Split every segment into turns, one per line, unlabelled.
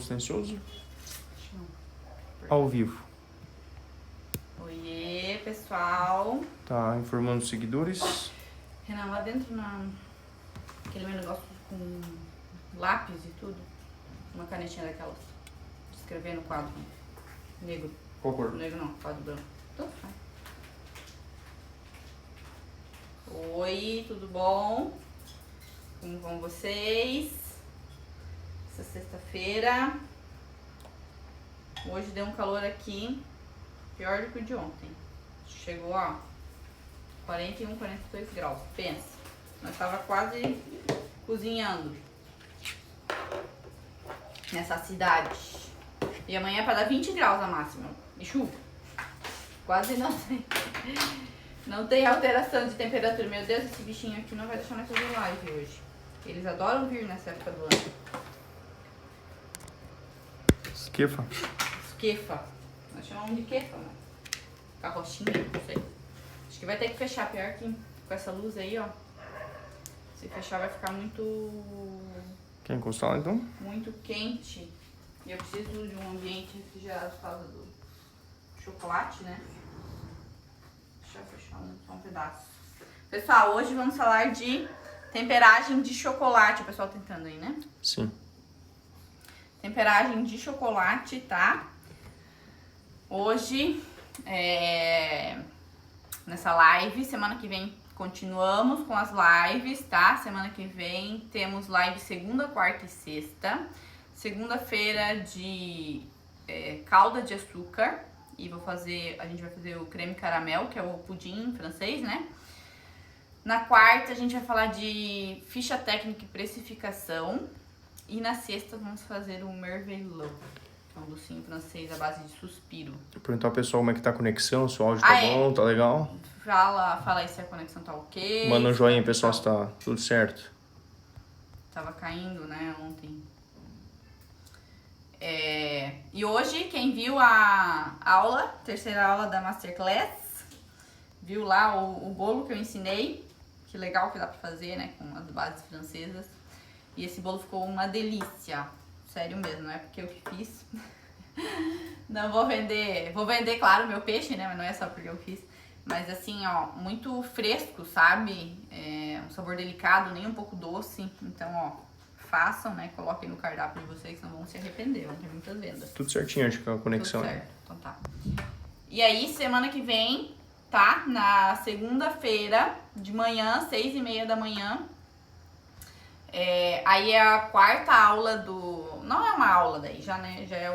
Silencioso? Ao vivo.
Oiê, pessoal.
Tá informando os seguidores.
Renan, lá dentro aquele meu negócio com lápis e tudo. Uma canetinha daquelas. De escrever no quadro negro.
Qual cor?
Negro não, quadro branco. Tanto faz. Oi, tudo bom? Como vão vocês? Essa sexta-feira. Hoje deu um calor aqui pior do que o de ontem. Chegou a 41, 42 graus. Pensa, nós tava quase cozinhando nessa cidade. E amanhã é pra dar 20 graus a máxima. E chuva. Quase não tem alteração de temperatura. Meu Deus, esse bichinho aqui não vai deixar nós fazer live hoje. Eles adoram vir nessa época do ano.
Esquefa.
Esquefa. Nós chamamos de quefa, né? Carrochinha, não sei. Acho que vai ter que fechar, pior que com essa luz aí, ó. Se fechar vai ficar muito
Quer encostar lá então?
quente. E eu preciso de um ambiente refrigerado por causa do chocolate, né? Deixa eu fechar só um pedaço. Pessoal, hoje vamos falar de temperagem de chocolate. O pessoal tentando aí, né?
Sim.
Temperagem de chocolate, tá? Hoje, nessa live, semana que vem continuamos com as lives, tá? Semana que vem temos live segunda, quarta e sexta. Segunda-feira de calda de açúcar. E a gente vai fazer o creme caramel, que é o pudim francês, né? Na quarta a gente vai falar de ficha técnica e precificação. E na sexta vamos fazer o merveilleux, que é um docinho francês à base de suspiro.
Vou perguntar ao pessoal como é que tá a conexão, se o áudio tá bom, tá legal.
Fala aí se a conexão tá ok.
Manda um joinha, pessoal, se tá tudo certo.
Tava caindo, né, ontem. E hoje, quem viu a aula, terceira aula da Masterclass, viu lá o bolo que eu ensinei. Que legal que dá pra fazer, né, com as bases francesas. E esse bolo ficou uma delícia. Sério mesmo, não é porque eu que fiz. Não vou vender. Vou vender, claro, meu peixe, né? Mas não é só porque eu fiz. Mas assim, ó, muito fresco, sabe? Um sabor delicado, nem um pouco doce. Então, ó, façam, né? Coloquem no cardápio de vocês, não vão se arrepender. Vão ter muitas vendas.
Tudo certinho, acho que é a conexão.
Tudo certo, então tá. E aí, semana que vem, tá? Na segunda-feira, de manhã, 6h30 da manhã. Aí é a quarta aula do... Não é uma aula daí, já, né? Já é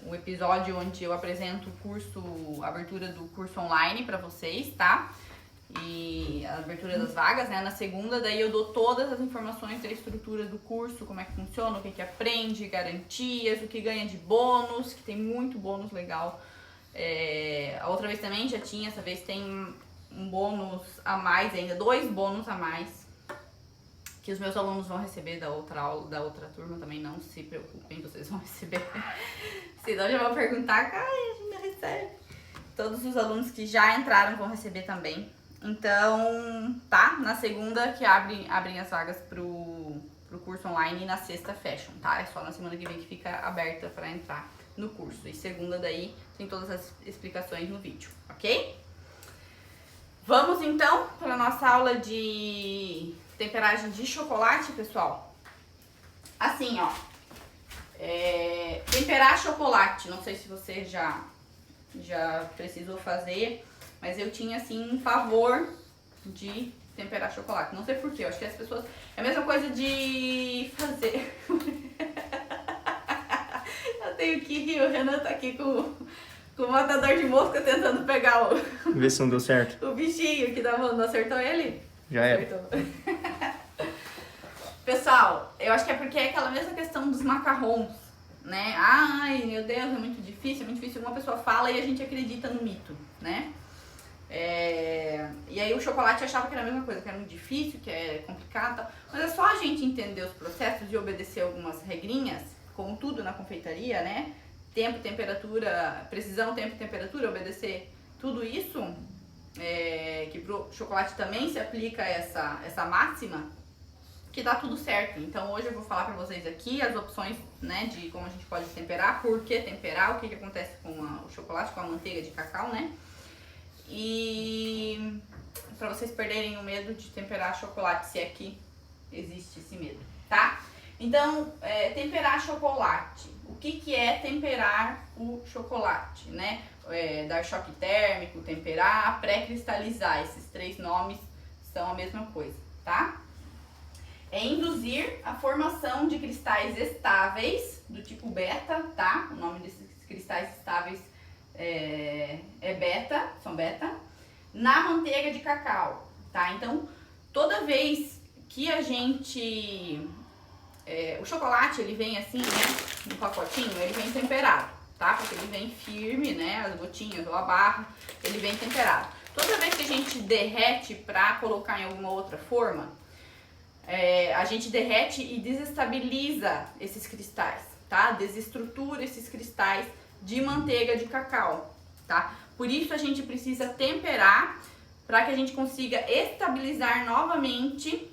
o episódio onde eu apresento o curso, a abertura do curso online pra vocês, tá? E a abertura das vagas, né? Na segunda, daí eu dou todas as informações da estrutura do curso, como é que funciona, o que aprende, garantias, o que ganha de bônus, que tem muito bônus legal. A outra vez também já tinha, essa vez tem um bônus a mais ainda, 2 bônus a mais. Que os meus alunos vão receber da outra aula, da outra turma também, não se preocupem, vocês vão receber. Senão já vão perguntar, a gente não recebe. Todos os alunos que já entraram vão receber também. Então, tá? Na segunda que abrem as vagas pro curso online e na sexta fecham, tá? É só na semana que vem que fica aberta pra entrar no curso. E segunda daí tem todas as explicações no vídeo, ok? Vamos então para nossa aula de temperagem de chocolate, pessoal. Assim, ó. Temperar chocolate. Não sei se você já precisou fazer, mas eu tinha, assim, um pavor de temperar chocolate. Não sei porquê, eu acho que as pessoas... É a mesma coisa de fazer... Eu tenho que rir, o Renan tá aqui com o matador de mosca tentando pegar
Vê se não deu certo.
o bichinho que tava... Não acertou ele?
Já era.
Pessoal, eu acho que é porque é aquela mesma questão dos macarrons, né? Ai, meu Deus, é muito difícil, é muito difícil. Uma pessoa fala e a gente acredita no mito, né? E aí o chocolate achava que era a mesma coisa, que era muito difícil, que é complicado, mas é só a gente entender os processos e obedecer algumas regrinhas, como tudo na confeitaria, né? Tempo, temperatura, precisão, tempo e temperatura, obedecer tudo isso, que pro chocolate também se aplica essa máxima. que dá tudo certo. Então hoje eu vou falar pra vocês aqui as opções, né, de como a gente pode temperar, por que temperar, o que acontece com o chocolate, com a manteiga de cacau, né? E pra vocês perderem o medo de temperar chocolate, se é que existe esse medo, tá? Então, temperar chocolate. O que é temperar o chocolate, né? Dar choque térmico, temperar, pré-cristalizar. Esses 3 nomes são a mesma coisa, tá? É induzir a formação de cristais estáveis do tipo beta, tá? O nome desses cristais estáveis é beta, são beta, na manteiga de cacau, tá? Então, toda vez que a gente... o chocolate, ele vem assim, né, no pacotinho, ele vem temperado, tá? Porque ele vem firme, né, as gotinhas ou a barra, ele vem temperado. Toda vez que a gente derrete pra colocar em alguma outra forma, a gente derrete e desestabiliza esses cristais, tá? Desestrutura esses cristais de manteiga de cacau, tá? Por isso a gente precisa temperar para que a gente consiga estabilizar novamente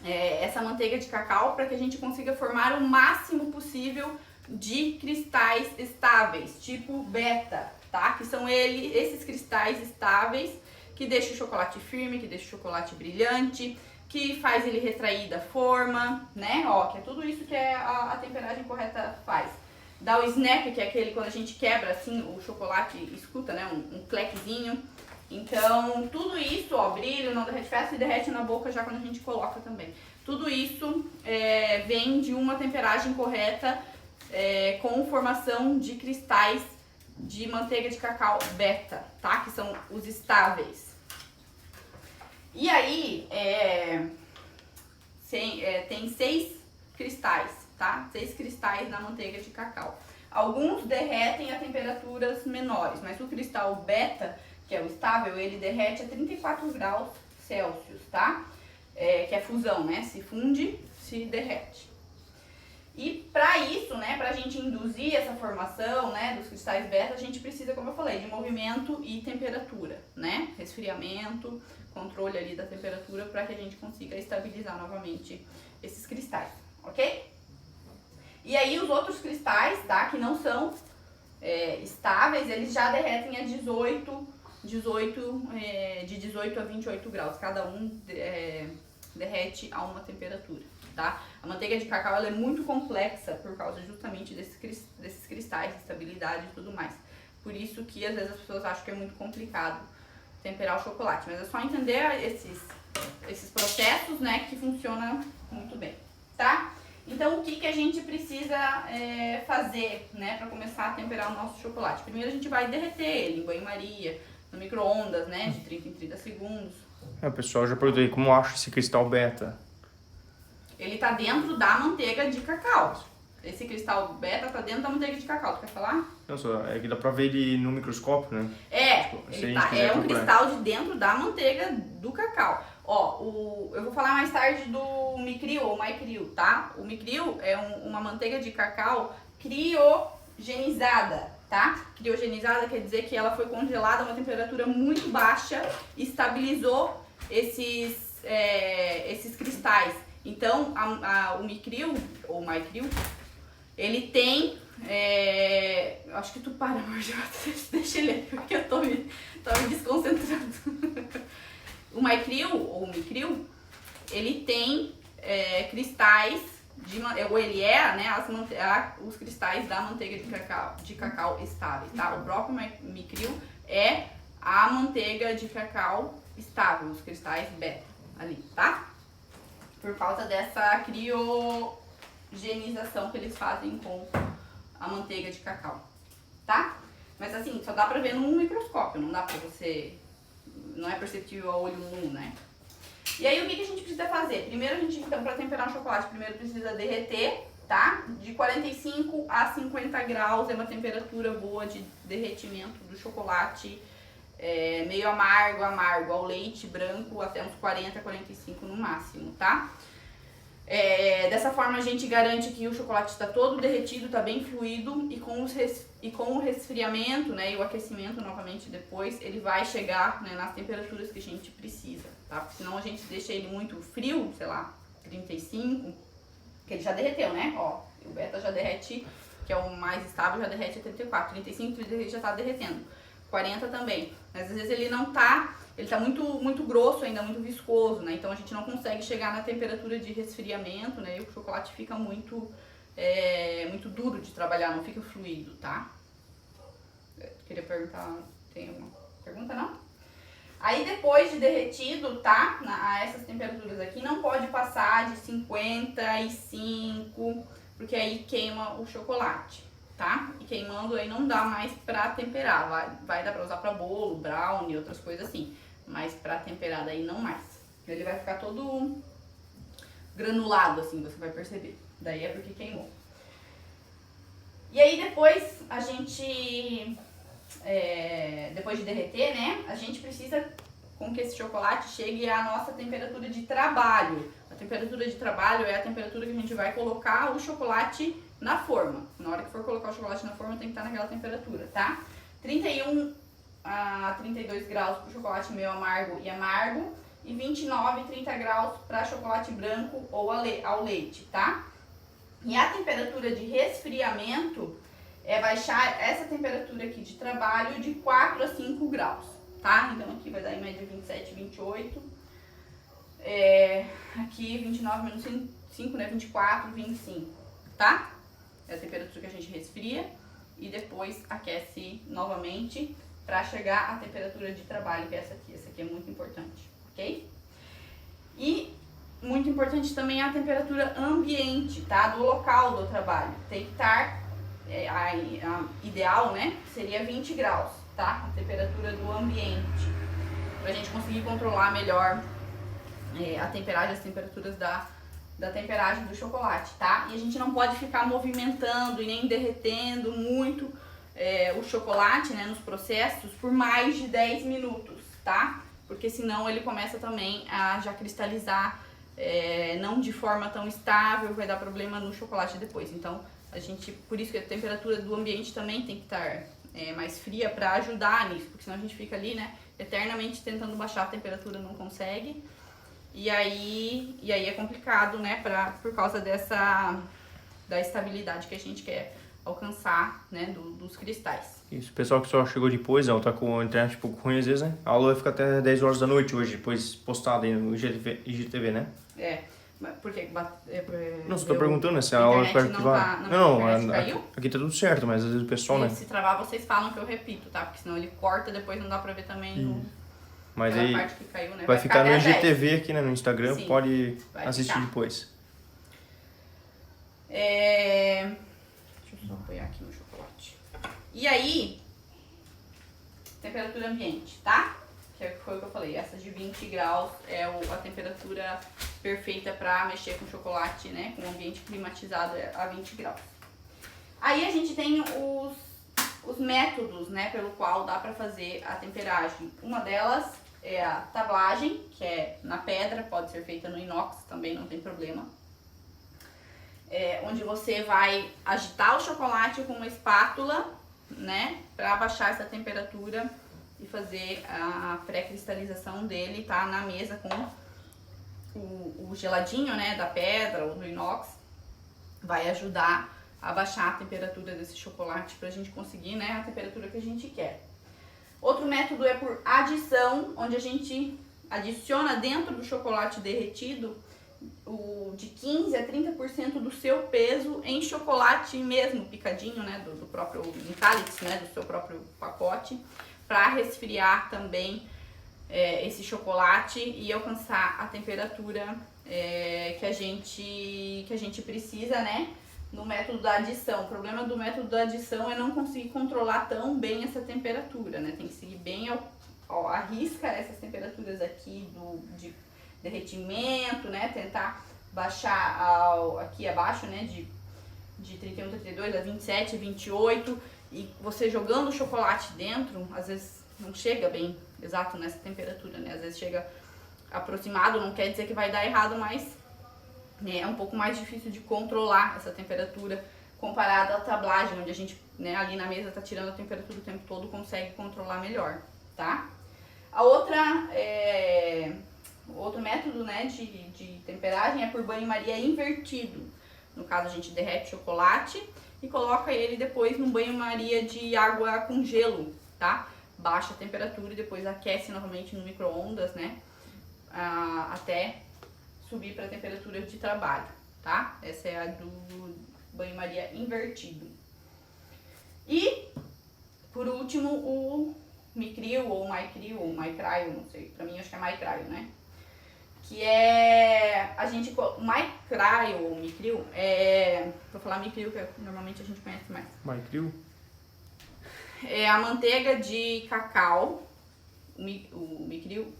essa manteiga de cacau, para que a gente consiga formar o máximo possível de cristais estáveis, tipo beta, tá? Que são esses cristais estáveis que deixam o chocolate firme, que deixam o chocolate brilhante, que faz ele retrair da forma, né? Ó, que é tudo isso que a temperagem correta faz. Dá o snap, que é aquele quando a gente quebra assim o chocolate, escuta, né? Um clequezinho. Então, tudo isso, ó, brilho, não derrete festa e derrete na boca já quando a gente coloca também. Tudo isso vem de uma temperagem correta com formação de cristais de manteiga de cacau beta, tá? Que são os estáveis. E aí, tem 6 cristais, tá? 6 cristais na manteiga de cacau. Alguns derretem a temperaturas menores, mas o cristal beta, que é o estável, ele derrete a 34 graus Celsius, tá? Que é fusão, né? Se funde, se derrete. E para isso, né, pra gente induzir essa formação, né, dos cristais beta, a gente precisa, como eu falei, de movimento e temperatura, né? Resfriamento, controle ali da temperatura para que a gente consiga estabilizar novamente esses cristais, ok? E aí os outros cristais, tá, que não são estáveis, eles já derretem a 18 a 28 graus, cada um derrete a uma temperatura, tá? A manteiga de cacau ela é muito complexa por causa justamente desses cristais, estabilidade e tudo mais. Por isso que às vezes as pessoas acham que é muito complicado temperar o chocolate, mas é só entender esses processos, né, que funciona muito bem, tá? Então, o que a gente precisa fazer, né, para começar a temperar o nosso chocolate? Primeiro a gente vai derreter ele em banho-maria, no micro-ondas, né, de 30 em 30 segundos.
O pessoal já perguntou aí, como acha esse cristal beta?
Ele tá dentro da manteiga de cacau. Esse cristal beta tá dentro da manteiga de cacau. Tu quer falar?
Não, só é que dá pra ver ele no microscópio, né?
Ele é um cristal de dentro da manteiga do cacau. Ó, eu vou falar mais tarde do micril ou mycril, tá? O micril é uma manteiga de cacau criogenizada, tá? Criogenizada quer dizer que ela foi congelada a uma temperatura muito baixa e estabilizou esses cristais. Então, o micril ou mycril, ele tem... acho que tu para, amor, deixa ele aí, porque eu tô me desconcentrando. O mycril ou micril, ele tem cristais, ou ele né, os cristais da manteiga de cacau estável, tá? O próprio micril é a manteiga de cacau estável, os cristais beta ali, tá? Por causa dessa criogenização que eles fazem com a manteiga de cacau, tá? Mas assim, só dá pra ver num microscópio, não dá pra você... Não é perceptível a olho nu, né? E aí, o que a gente precisa fazer? Primeiro, a gente, então, pra temperar o chocolate, primeiro precisa derreter, tá? De 45 a 50 graus é uma temperatura boa de derretimento do chocolate, meio amargo, ao leite branco, até uns 40, 45 no máximo, tá? Dessa forma a gente garante que o chocolate está todo derretido, está bem fluido e com o resfriamento, né, e o aquecimento novamente depois, ele vai chegar, né, nas temperaturas que a gente precisa, tá? Porque senão a gente deixa ele muito frio, sei lá, 35, que ele já derreteu, né? Ó, o beta já derrete, que é o mais estável, já derrete a 34. 35, 36 já tá derretendo. 40 também. Mas às vezes ele não tá, ele tá muito grosso ainda, muito viscoso, né? Então a gente não consegue chegar na temperatura de resfriamento, né? E o chocolate fica muito duro de trabalhar, não fica fluido, tá? Eu queria perguntar, tem alguma pergunta, não? Aí depois de derretido, tá? A essas temperaturas aqui, não pode passar de 55, porque aí queima o chocolate, tá? E queimando aí não dá mais pra temperar, vai dar pra usar pra bolo, brownie, outras coisas assim. Mas pra temperar daí não mais. Ele vai ficar todo granulado assim, você vai perceber. Daí é porque queimou. E aí depois a gente... depois de derreter, né, a gente precisa com que esse chocolate chegue à nossa temperatura de trabalho. A temperatura de trabalho é a temperatura que a gente vai colocar o chocolate na forma. Na hora que for colocar o chocolate na forma tem que estar naquela temperatura, tá? 31 a 32 graus para o chocolate meio amargo e amargo e 29 e 30 graus para chocolate branco ou ao leite, tá? E a temperatura de resfriamento é baixar essa temperatura aqui de trabalho de 4 a 5 graus, tá? Então aqui vai dar em média 27, 28. Aqui 29 menos 5, né? 24, 25, tá? É a temperatura que a gente resfria e depois aquece novamente para chegar à temperatura de trabalho, que é essa aqui. Essa aqui é muito importante, ok? E muito importante também a temperatura ambiente, tá? Do local do trabalho. Tem que estar... a ideal, né, seria 20 graus, tá? A temperatura do ambiente, pra gente conseguir controlar melhor a temperagem, as temperaturas da temperagem do chocolate, tá? E a gente não pode ficar movimentando e nem derretendo muito o chocolate, né, nos processos por mais de 10 minutos, tá? Porque senão ele começa também a já cristalizar, não de forma tão estável, vai dar problema no chocolate depois. Então, por isso que a temperatura do ambiente também tem que estar mais fria para ajudar nisso, porque senão a gente fica ali, né, eternamente tentando baixar a temperatura, não consegue. E aí é complicado, né, por causa da estabilidade que a gente quer alcançar, né, dos cristais.
Isso, o pessoal que só chegou depois, ela tá com a internet um pouco ruim às vezes, né? A aula vai ficar até 10 horas da noite hoje, depois postada aí no IGTV, né?
Por que
não, você tá perguntando se a aula vai arquivar. Não,
caiu?
aqui tá tudo certo, mas às vezes o pessoal, né?
Se travar, vocês falam que eu repito, tá? Porque senão ele corta, depois não dá pra ver também
mas aí
parte que caiu, né?
vai ficar no IGTV aqui, né? No Instagram, sim, pode assistir depois.
Deixa eu só apoiar aqui no chocolate. E aí, temperatura ambiente, tá? Que foi o que eu falei, essa de 20 graus é a temperatura perfeita para mexer com chocolate, né? Com o ambiente climatizado a 20 graus. Aí a gente tem os métodos, né? Pelo qual dá para fazer a temperagem. Uma delas é a tablagem, que é na pedra, pode ser feita no inox, também não tem problema. Onde você vai agitar o chocolate com uma espátula, né? Para baixar essa temperatura e fazer a pré-cristalização dele, tá? Na mesa com o geladinho, né? Da pedra ou do inox. Vai ajudar a baixar a temperatura desse chocolate pra gente conseguir, né? A temperatura que a gente quer. Outro método é por adição, onde a gente adiciona dentro do chocolate derretido de 15 a 30% do seu peso em chocolate mesmo, picadinho, né? Do próprio Calyx, né? Do seu próprio pacote, para resfriar também esse chocolate e alcançar a temperatura que a gente precisa, né? No método da adição. O problema do método da adição é não conseguir controlar tão bem essa temperatura, né? Tem que seguir bem à risca essas temperaturas aqui de derretimento, né? Tentar baixar aqui abaixo, né? De 31, 32 a 27, 28. E você jogando o chocolate dentro, às vezes não chega bem exato nessa temperatura, né? Às vezes chega aproximado, não quer dizer que vai dar errado, mas é um pouco mais difícil de controlar essa temperatura comparada à tablagem, onde a gente, né, ali na mesa tá tirando a temperatura o tempo todo, consegue controlar melhor, tá? A outra outro método, né, de temperagem é por banho-maria invertido. No caso, a gente derrete o chocolate e coloca ele depois num banho-maria de água com gelo, tá? Baixa a temperatura e depois aquece novamente no micro-ondas, né? Até subir para a temperatura de trabalho, tá? Essa é a do banho-maria invertido. E, por último, o Micril ou MyCryo ou MyCryo, não sei, pra mim acho que é MyCryo, né? Que é, o MyCryo ou Micril, vou falar Micril, que normalmente a gente conhece mais.
MyCryo?
É a manteiga de cacau, o Micril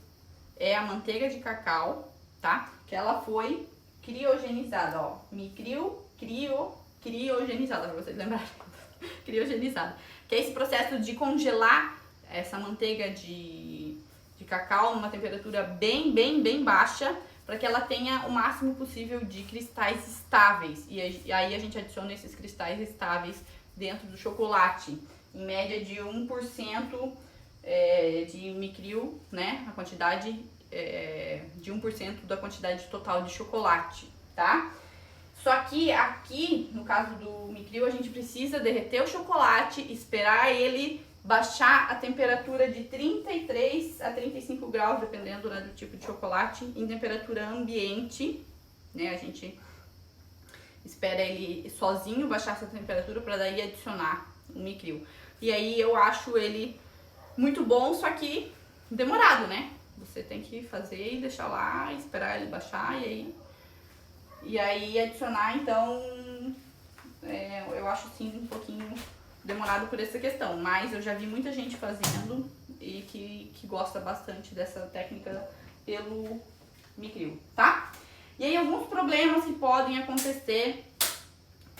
é a manteiga de cacau, tá? Que ela foi criogenizada, ó. Micril, criogenizada, pra vocês lembrarem. Criogenizada. Que é esse processo de congelar essa manteiga de cacau numa temperatura bem baixa, para que ela tenha o máximo possível de cristais estáveis. E aí a gente adiciona esses cristais estáveis dentro do chocolate, em média de 1% de Micril, né? A quantidade de 1% da quantidade total de chocolate, tá? Só que aqui, no caso do Micril, a gente precisa derreter o chocolate, esperar ele baixar a temperatura de 33 a 35 graus, dependendo, né, do tipo de chocolate, em temperatura ambiente, né? A gente espera ele sozinho baixar essa temperatura para daí adicionar o Micril. E aí eu acho ele muito bom, só que demorado, né? Você tem que fazer e deixar lá, esperar ele baixar e aí adicionar. Então eu acho assim um pouquinho demorado por essa questão, mas eu já vi muita gente fazendo e que gosta bastante dessa técnica pelo Micril, tá? E aí alguns problemas que podem acontecer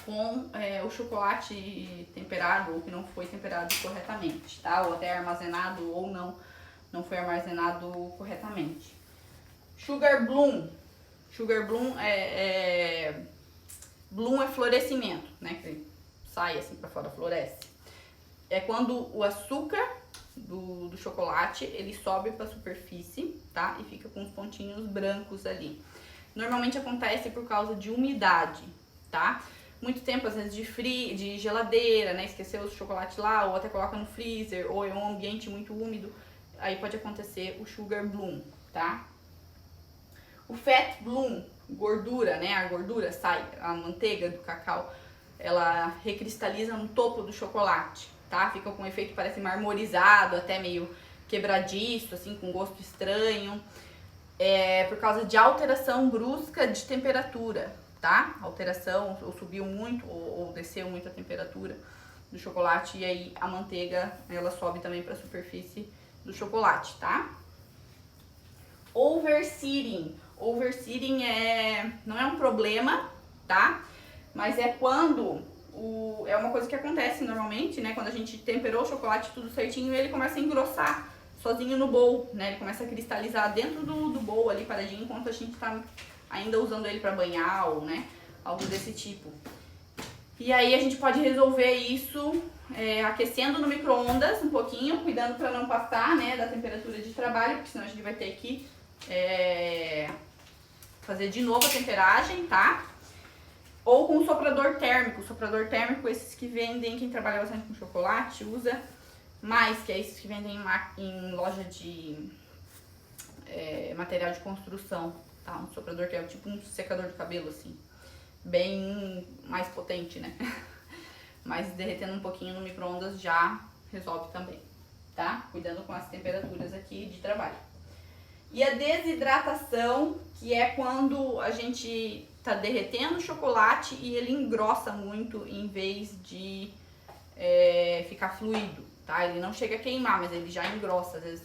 com o chocolate temperado ou que não foi temperado corretamente, tá? Ou até armazenado ou não foi armazenado corretamente. Sugar bloom. Sugar bloom bloom é florescimento, né? Que sai assim pra fora, floresce. É quando o açúcar do chocolate, ele sobe pra superfície, tá? E fica com os pontinhos brancos ali. Normalmente acontece por causa de umidade, tá? Muito tempo, às vezes, de geladeira, né? Esqueceu o chocolate lá, ou até coloca no freezer, ou é um ambiente muito úmido, aí pode acontecer o sugar bloom, tá? O fat bloom, gordura, né? A gordura sai, a manteiga do cacau, ela recristaliza no topo do chocolate, tá? Fica com um efeito, parece marmorizado, até meio quebradiço, assim, com gosto estranho. É por causa de alteração brusca de temperatura, tá? Alteração, ou subiu muito, ou desceu muito a temperatura do chocolate, e aí a manteiga, ela sobe também para a superfície do chocolate, tá? Overseeding. Overseeding não é um problema, tá? Mas é quando é uma coisa que acontece normalmente, né? Quando a gente temperou o chocolate tudo certinho, ele começa a engrossar sozinho no bowl, né? Ele começa a cristalizar dentro do bowl ali paradinho, enquanto a gente tá ainda usando ele para banhar ou, né? Algo desse tipo. E aí a gente pode resolver isso aquecendo no micro-ondas um pouquinho, cuidando para não passar, né, da temperatura de trabalho, porque senão a gente vai ter que fazer de novo a temperagem, tá? Ou com soprador térmico. Soprador térmico, esses que vendem, quem trabalha bastante com chocolate usa mais, que é esses que vendem em loja de material de construção, tá? Um soprador que é tipo um secador de cabelo, assim, bem mais potente, né? Mas derretendo um pouquinho no micro-ondas já resolve também, tá? Cuidando com as temperaturas aqui de trabalho. E a desidratação, que é quando a gente tá derretendo o chocolate e ele engrossa muito em vez de ficar fluido, tá? Ele não chega a queimar, mas ele já engrossa. Às vezes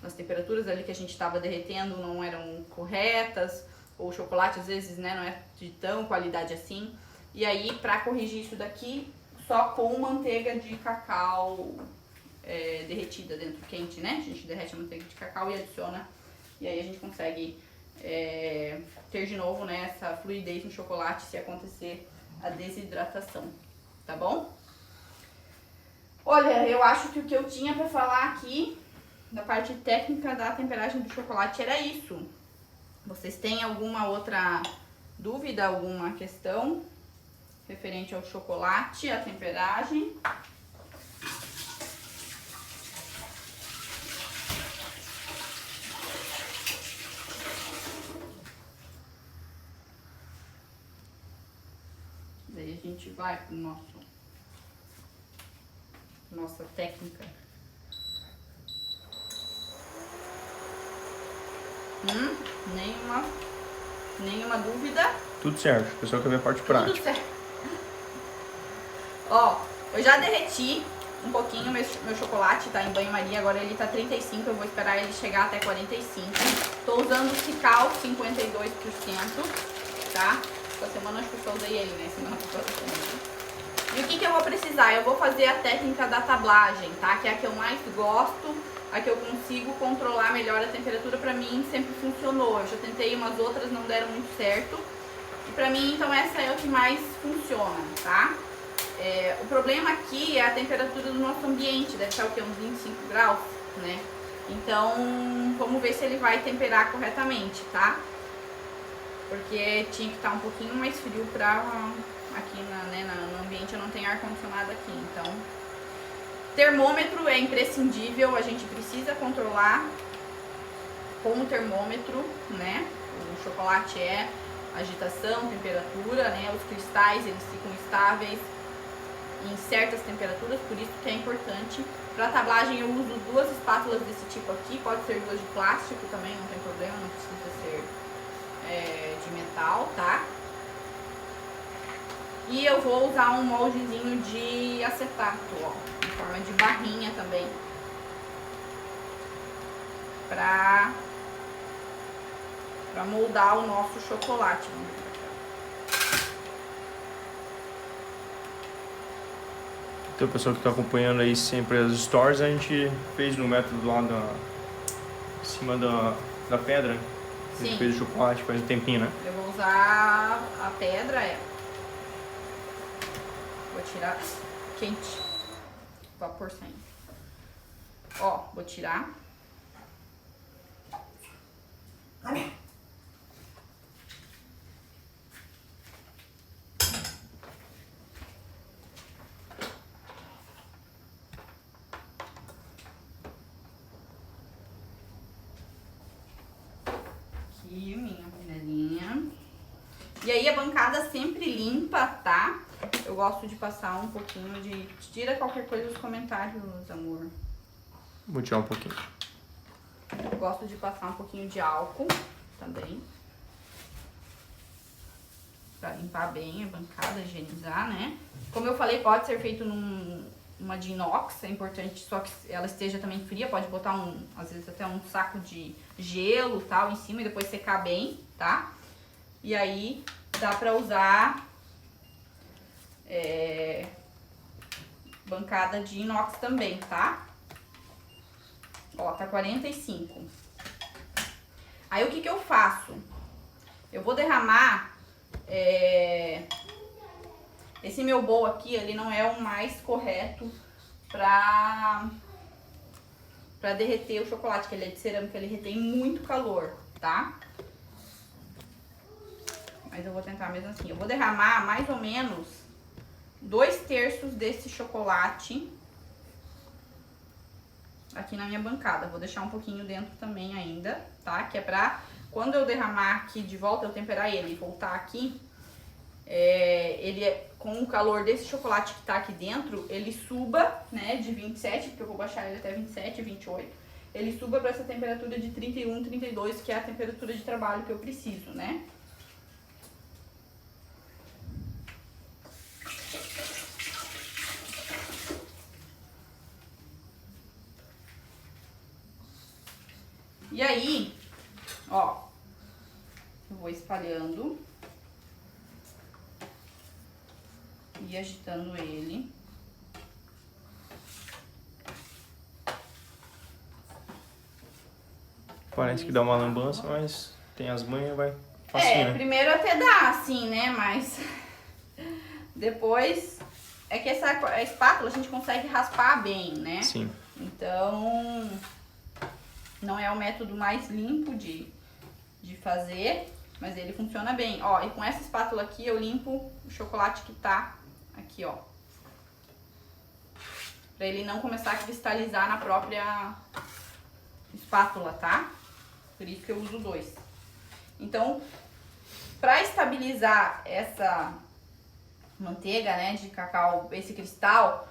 as temperaturas ali que a gente estava derretendo não eram corretas, ou o chocolate às vezes, né, não é de tão qualidade assim. E aí, pra corrigir isso daqui, só com manteiga de cacau derretida dentro, quente, né? A gente derrete a manteiga de cacau e adiciona, e aí a gente consegue ter de novo, né, essa fluidez no chocolate se acontecer a desidratação, tá bom? Olha, eu acho que o que eu tinha pra falar aqui da parte técnica da temperagem do chocolate era isso. Vocês têm alguma outra dúvida, alguma questão referente ao chocolate, a temperagem? Daí a gente vai pro nossa técnica. Nenhuma dúvida.
Tudo certo, o pessoal quer ver a parte prática.
Tudo certo. Ó, eu já derreti um pouquinho meu chocolate, tá em banho-maria, agora ele tá 35, eu vou esperar ele chegar até 45. Tô usando o Cical 52%, tá? Essa semana acho que eu só usei ele, né? Semana passada. E o que eu vou precisar? Eu vou fazer a técnica da tablagem, tá? Que é a que eu mais gosto, a que eu consigo controlar melhor a temperatura. Pra mim sempre funcionou. Eu já tentei umas outras, não deram muito certo. E pra mim, então, essa é o que mais funciona, tá? O problema aqui é a temperatura do nosso ambiente, deve estar o quê? Uns 25 graus, né? Então, vamos ver se ele vai temperar corretamente, tá? Porque tinha que estar um pouquinho mais frio pra... Aqui no ambiente eu não tenho ar-condicionado aqui, então... Termômetro é imprescindível, a gente precisa controlar com o termômetro, né? O chocolate é agitação, temperatura, né? Os cristais, eles ficam estáveis em certas temperaturas, por isso que é importante. Para tablagem eu uso 2 espátulas desse tipo aqui, pode ser 2 de plástico também, não tem problema, não precisa ser de metal, tá? E eu vou usar um moldezinho de acetato, ó, em forma de barrinha também, pra moldar o nosso chocolate.
Então, o pessoal que tá acompanhando aí sempre as stories, a gente fez no método lá em cima da pedra. A gente fez o chocolate faz um tempinho, né?
Eu vou usar a pedra, vou tirar quente, vapor saindo. Ó, vou tirar. Aqui, minha panelinha. E aí a bancada sempre limpa, tá? Eu gosto de passar um pouquinho de... Tira qualquer coisa nos comentários, amor.
Vou tirar um pouquinho.
Eu gosto de passar um pouquinho de álcool também. Pra limpar bem a bancada, higienizar, né? Como eu falei, pode ser feito numa de inox, é importante só que ela esteja também fria. Pode botar às vezes até um saco de gelo tal em cima e depois secar bem, tá? E aí dá pra usar bancada de inox também, tá? Ó, tá 45. Aí o que eu faço? Eu vou derramar... esse meu bowl aqui, ele não é o mais correto pra derreter o chocolate, que ele é de cerâmica, ele retém muito calor, tá? Mas eu vou tentar mesmo assim. Eu vou derramar mais ou menos 2/3 desse chocolate aqui na minha bancada. Vou deixar um pouquinho dentro também ainda, tá? Que é pra, quando eu derramar aqui de volta, eu temperar ele e voltar aqui, com o calor desse chocolate que tá aqui dentro, ele suba, né, de 27, porque eu vou baixar ele até 27, 28. Ele suba pra essa temperatura de 31, 32, que é a temperatura de trabalho que eu preciso, né? E aí, ó, eu vou espalhando e agitando ele.
Parece que dá uma lambança, mas tem as manhas, vai facinho, né?
Primeiro até dá, assim, né, mas depois é que a espátula a gente consegue raspar bem, né?
Sim.
Então, Não é o método mais limpo de fazer, mas ele funciona bem. Ó, e com essa espátula aqui eu limpo o chocolate que tá aqui, ó. Pra ele não começar a cristalizar na própria espátula, tá? Por isso que eu uso 2. Então, pra estabilizar essa manteiga, né, de cacau, esse cristal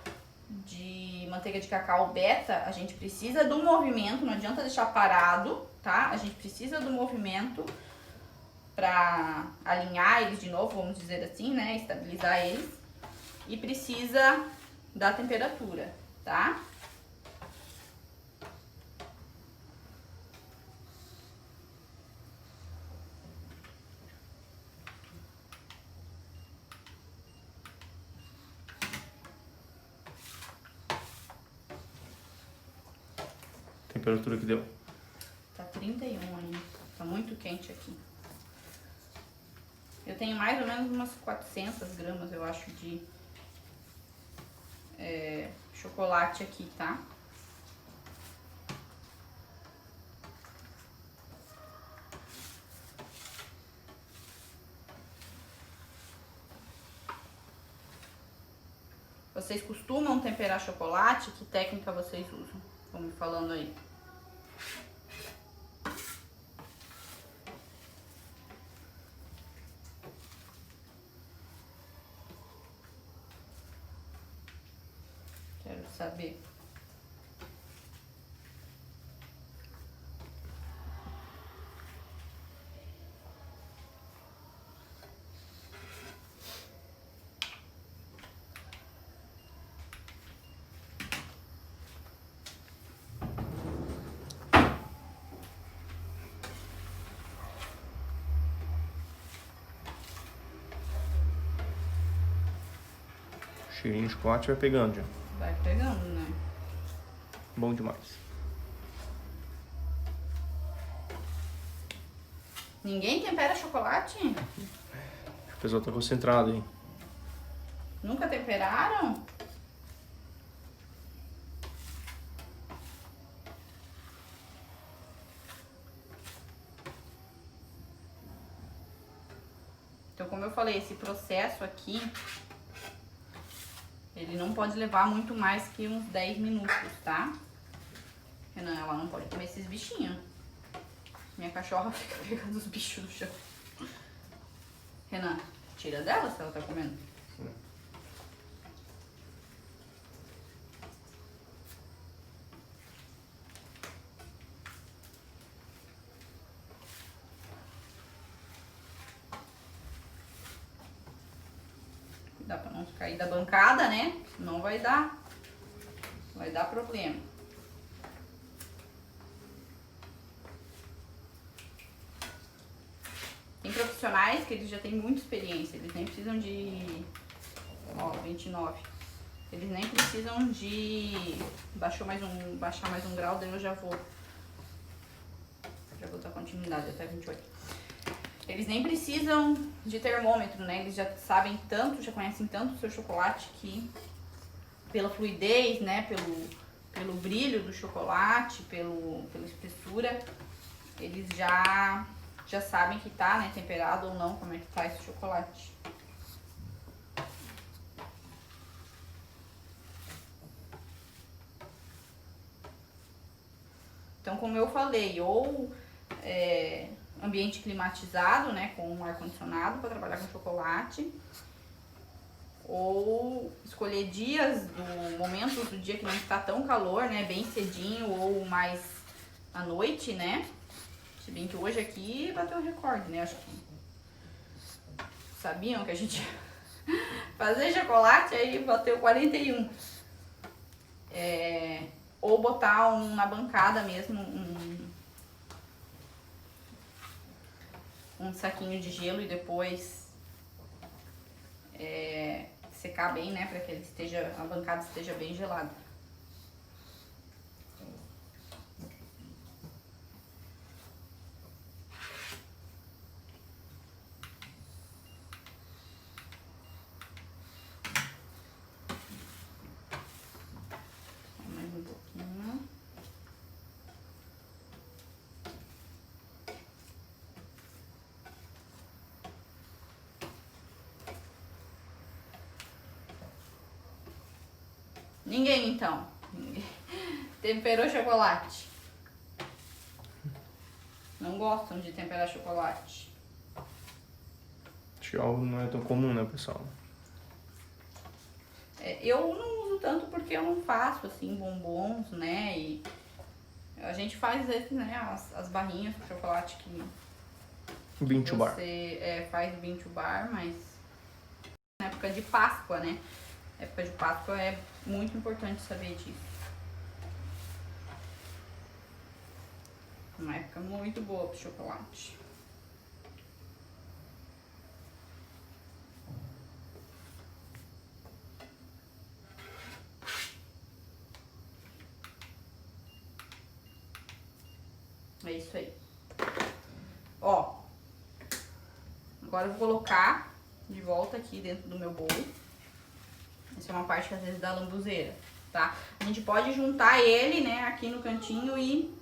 de manteiga de cacau beta, a gente precisa do movimento, não adianta deixar parado, tá? A gente precisa do movimento pra alinhar eles de novo, vamos dizer assim, né, estabilizar eles. E precisa da temperatura, tá?
Temperatura que deu?
Tá 31 ainda. Tá muito quente aqui. Eu tenho mais ou menos umas 400 gramas, eu acho, de chocolate aqui, tá? Vocês costumam temperar chocolate? Que técnica vocês usam? Vão me falando aí. Quero saber.
Cheirinho de chocolate vai pegando já.
Vai pegando, né?
Bom demais.
Ninguém tempera chocolate?
O pessoal tá concentrado, hein?
Nunca temperaram? Então, como eu falei, esse processo aqui, ele não pode levar muito mais que uns 10 minutos, tá? Renan, ela não pode comer esses bichinhos. Minha cachorra fica pegando os bichos do chão. Renan, tira dela se ela tá comendo. Dá pra não cair da bancada, né? Não vai dar problema. Tem profissionais que eles já têm muita experiência, eles nem precisam de... Ó, 29. Eles nem precisam de... baixar mais um grau, daí eu já vou dar continuidade até 28. Eles nem precisam de termômetro, né? Eles já sabem tanto, já conhecem tanto o seu chocolate que pela fluidez, né? Pelo brilho do chocolate, pela espessura, eles já sabem que tá, né? Temperado ou não, como é que tá esse chocolate. Então, como eu falei, ou ambiente climatizado, né, com um ar-condicionado para trabalhar com chocolate, ou escolher dias momentos do dia que não está tão calor, né, bem cedinho ou mais à noite, né, se bem que hoje aqui bateu o recorde, né, acho que sabiam que a gente fazer chocolate, aí bateu 41. Ou botar na bancada mesmo um saquinho de gelo e depois secar bem, né, para que a bancada esteja bem gelada. Mais um pouquinho. Ninguém, então. Ninguém. Temperou chocolate. Não gostam de temperar chocolate.
Acho que algo não é tão comum, né, pessoal?
Eu não uso tanto porque eu não faço, assim, bombons, né? E a gente faz, né, as barrinhas com chocolate que
Bean to bar.
você faz bean to bar, mas na época de Páscoa, né? Na época de Páscoa é muito importante saber disso. Uma época muito boa pro chocolate. É isso aí. Ó, agora eu vou colocar de volta aqui dentro do meu bolo. Essa é uma parte que às vezes dá lambuzeira, tá? A gente pode juntar ele, né, aqui no cantinho e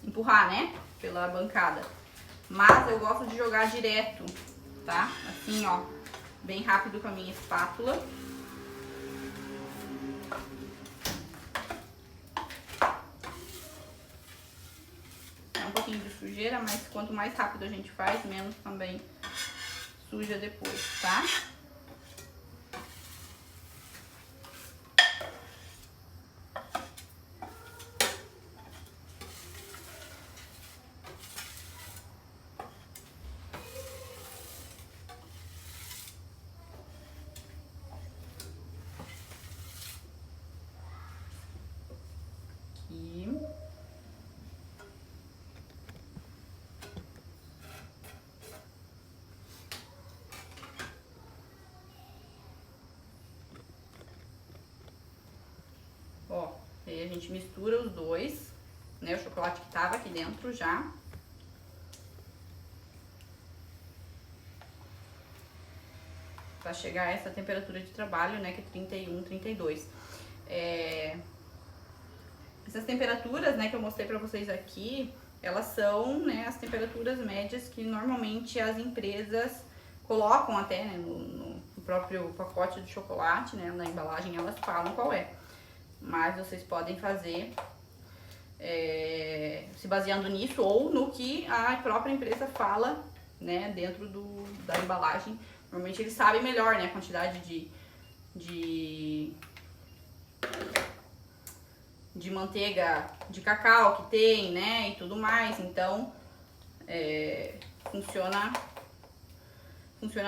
empurrar, né, pela bancada. Mas eu gosto de jogar direto, tá? Assim, ó, bem rápido com a minha espátula. É um pouquinho de sujeira, mas quanto mais rápido a gente faz, menos também suja depois, tá? Aqui. Ó, aí a gente mistura os dois, né? O chocolate que tava aqui dentro já. Pra chegar a essa temperatura de trabalho, né? Que é 31, 32. Essas temperaturas, né, que eu mostrei pra vocês aqui, elas são, né, as temperaturas médias que normalmente as empresas colocam até, né, no próprio pacote do chocolate, né, na embalagem elas falam qual é. Mas vocês podem fazer se baseando nisso ou no que a própria empresa fala, né, dentro da embalagem. Normalmente eles sabem melhor, né, a quantidade de manteiga de cacau que tem, né, e tudo mais. Então, funciona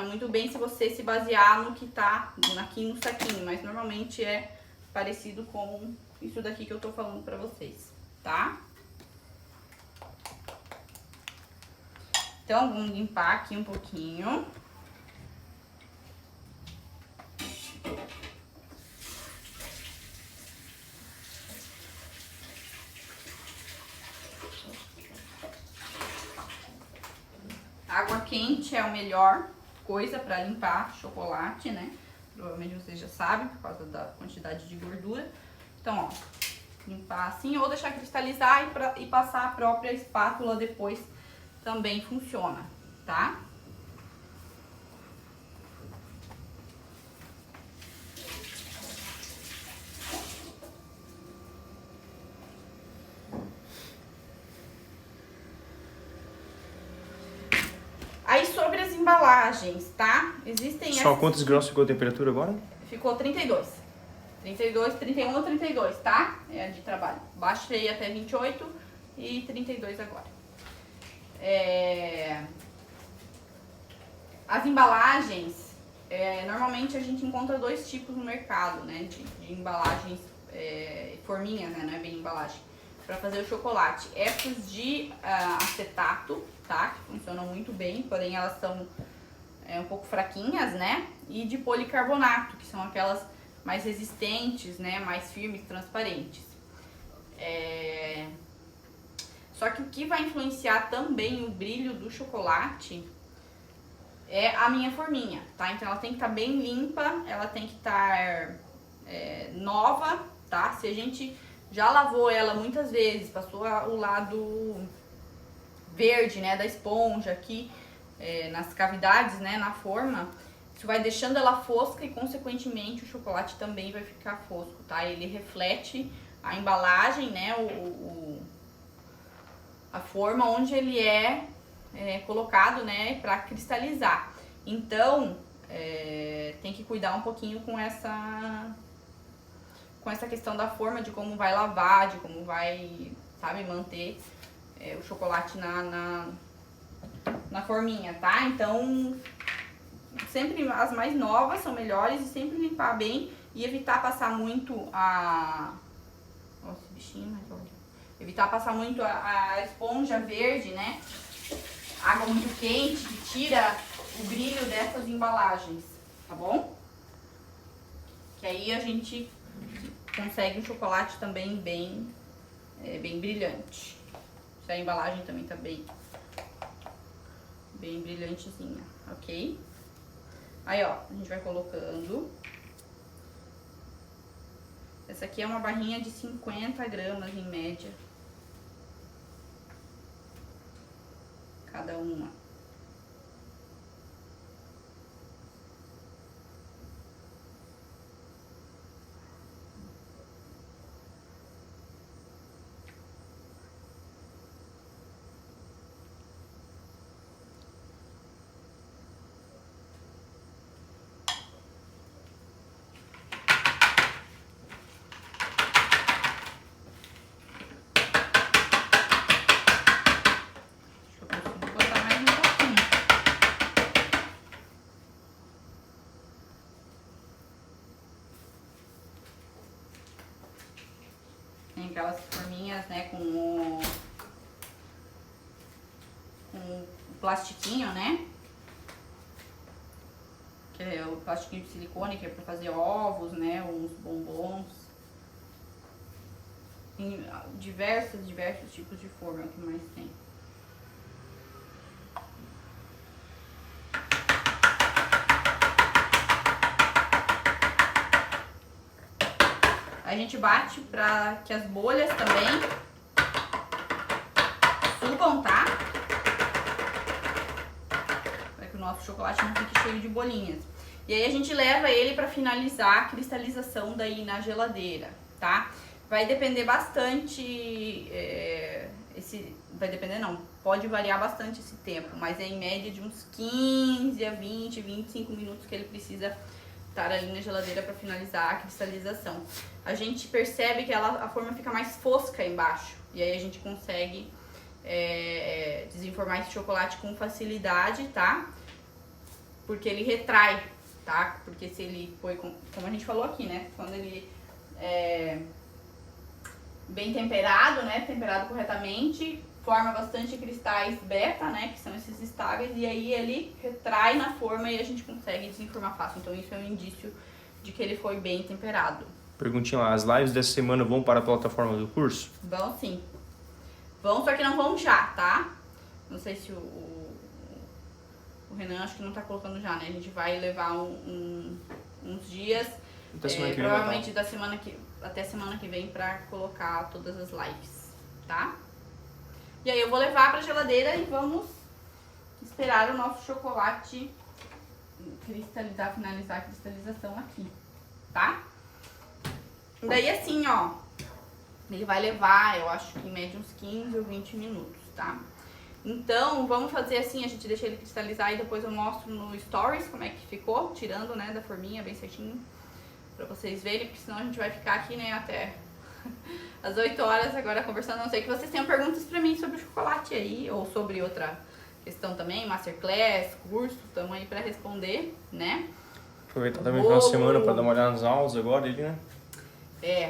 muito bem se você se basear no que tá aqui no saquinho, mas normalmente é parecido com isso daqui que eu tô falando pra vocês, tá? Então, vamos limpar aqui um pouquinho. Água quente é a melhor coisa para limpar chocolate, né? Provavelmente vocês já sabem, por causa da quantidade de gordura. Então, ó, limpar assim ou deixar cristalizar e passar a própria espátula depois também funciona, tá? Aí sobre as embalagens, tá? Existem
Só quantos graus ficou a temperatura agora?
Ficou 32. 32, 31 ou 32, tá? É a de trabalho. Baixei até 28 e 32 agora. As embalagens, normalmente a gente encontra dois tipos no mercado, né? De embalagens, forminhas, né? Não é bem embalagem. Pra fazer o chocolate. Essas de acetato, tá? Que funcionam muito bem, porém elas são um pouco fraquinhas, né? E de policarbonato, que são aquelas mais resistentes, né? Mais firmes, transparentes. Só que o que vai influenciar também o brilho do chocolate é a minha forminha, tá? Então ela tem que estar bem limpa, ela tem que estar nova, tá? Se a gente já lavou ela muitas vezes, passou o lado verde, né, da esponja aqui, nas cavidades, né, na forma, Isso vai deixando ela fosca e, consequentemente, o chocolate também vai ficar fosco, tá? Ele reflete a embalagem, né? A forma onde ele é colocado, né? Para cristalizar. Então, tem que cuidar um pouquinho com essa questão da forma, de como vai lavar, de como vai, sabe, manter o chocolate na forminha, tá? Então, sempre as mais novas são melhores, e sempre limpar bem e evitar passar muito Nossa, bichinho, mas olha. Evitar passar muito a esponja verde, né? Água muito quente, que tira o brilho dessas embalagens, tá bom? Que aí a gente consegue um chocolate também bem brilhante. Se a embalagem também tá bem brilhantezinha, ok? Aí, ó, a gente vai colocando. Essa aqui é uma barrinha de 50 gramas em média. Cada uma. Tem aquelas forminhas, né, com o plastiquinho, né? Que é o plastiquinho de silicone, que é pra fazer ovos, né, uns bombons. Tem diversos tipos de forma, é o que mais tem. A gente bate pra que as bolhas também subam, tá? Para que o nosso chocolate não fique cheio de bolinhas. E aí a gente leva ele pra finalizar a cristalização daí na geladeira, tá? Vai depender bastante, vai depender não, pode variar bastante esse tempo, mas é em média de uns 15 a 20, 25 minutos que ele precisa estar ali na geladeira para finalizar a cristalização. A gente percebe que a forma fica mais fosca embaixo, e aí a gente consegue desenformar esse chocolate com facilidade, tá? Porque ele retrai, tá? Porque se ele foi, como a gente falou aqui, né? Quando ele é bem temperado, né? Temperado corretamente, forma bastante cristais beta, né? Que são esses estáveis, e aí ele retrai na forma e a gente consegue desenformar fácil. Então isso é um indício de que ele foi bem temperado.
Perguntinha lá, as lives dessa semana vão para a plataforma do curso?
Vão sim. Vão, só que não vão já, tá? Não sei se o Renan acho que não tá colocando já, né? A gente vai levar uns dias, provavelmente até semana que vem, pra colocar todas as lives, tá? E aí eu vou levar pra geladeira e vamos esperar o nosso chocolate cristalizar, finalizar a cristalização aqui, tá? Daí assim, ó, ele vai levar, eu acho que em média uns 15 ou 20 minutos, tá? Então, vamos fazer assim, a gente deixa ele cristalizar e depois eu mostro no Stories como é que ficou, tirando, né, da forminha bem certinho, pra vocês verem, porque senão a gente vai ficar aqui, né, até às 8 horas agora conversando. Não sei que vocês tenham perguntas pra mim sobre o chocolate aí, ou sobre outra questão também, masterclass, curso, estamos aí pra responder, né?
Aproveitar também o final de semana pra dar uma olhada nas aulas agora, ali, né?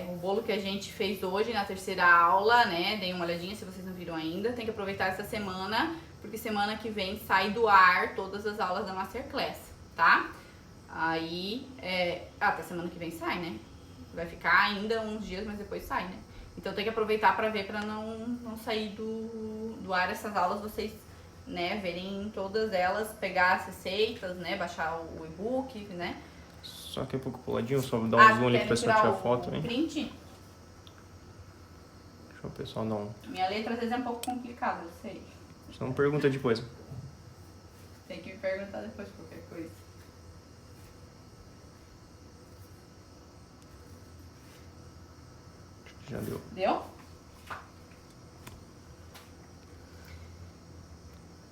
O bolo que a gente fez hoje na terceira aula, né? Deem uma olhadinha se vocês não viram ainda. Tem que aproveitar essa semana, porque semana que vem sai do ar todas as aulas da Masterclass, tá? Aí, até semana que vem sai, né? Vai ficar ainda uns dias, mas depois sai, né? Então tem que aproveitar pra ver, pra não sair do ar essas aulas, vocês, né, verem todas elas, pegar as receitas, né? Baixar o e-book, né?
Só que é um pouco puladinho, só dar um zoom ali pro pessoal tirar foto também.
Print?
Deixa o pessoal dar um...
Minha letra às vezes é um pouco complicada, eu sei.
Só não pergunta depois.
Tem que me perguntar depois qualquer coisa.
Já deu.
Deu?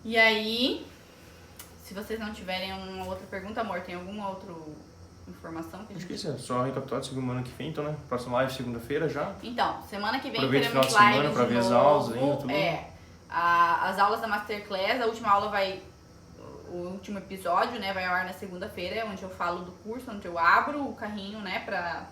E aí, se vocês não tiverem uma outra pergunta, amor, tem alguma outra informação que a gente...
Acho que isso é só recapitular de semana que vem, então, né? Próxima live segunda-feira já.
Então, semana que vem
Aproveita o
teremos
final de semana
live
pra
de
ver as
novo.
aulas ainda, tudo.
As aulas da Masterclass, a última aula o último episódio, né, vai ao ar na segunda-feira, onde eu falo do curso, onde eu abro o carrinho, né, pra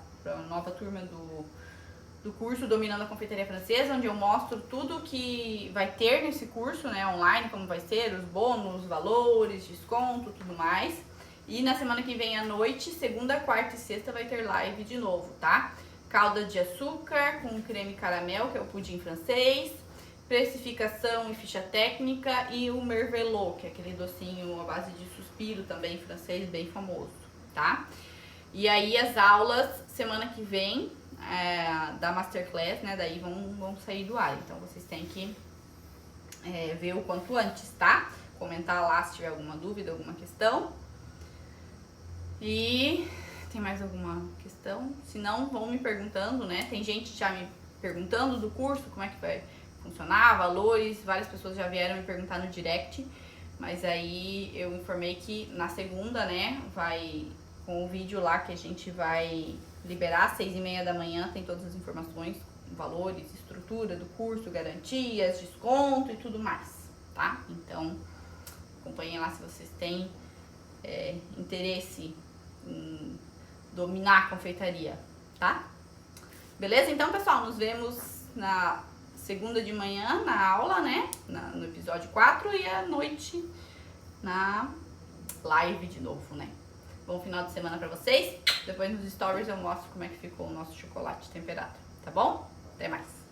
nova turma do curso Dominando a Confeitaria Francesa, onde eu mostro tudo que vai ter nesse curso, né, online, como vai ser, os bônus, valores, desconto, tudo mais. E na semana que vem à noite, segunda, quarta e sexta, vai ter live de novo, tá? Calda de açúcar com creme caramel, que é o pudim francês, precificação e ficha técnica, e o mervelot, que é aquele docinho à base de suspiro também francês, bem famoso, tá? E aí as aulas, semana que vem, da Masterclass, né, daí vão sair do ar, então vocês têm que ver o quanto antes, tá? Comentar lá se tiver alguma dúvida, alguma questão. E tem mais alguma questão? Se não, vão me perguntando, né? Tem gente já me perguntando do curso, como é que vai funcionar, valores, várias pessoas já vieram me perguntar no direct, mas aí eu informei que na segunda, né, vai com o vídeo lá que a gente vai liberar às 6h30 da manhã, tem todas as informações, valores, estrutura do curso, garantias, desconto e tudo mais, tá? Então, acompanhem lá se vocês têm interesse em dominar a confeitaria, tá? Beleza? Então, pessoal, nos vemos na segunda de manhã na aula, né? No episódio 4 e à noite na live de novo, né? Bom final de semana pra vocês. Depois nos stories eu mostro como é que ficou o nosso chocolate temperado, tá bom? Até mais!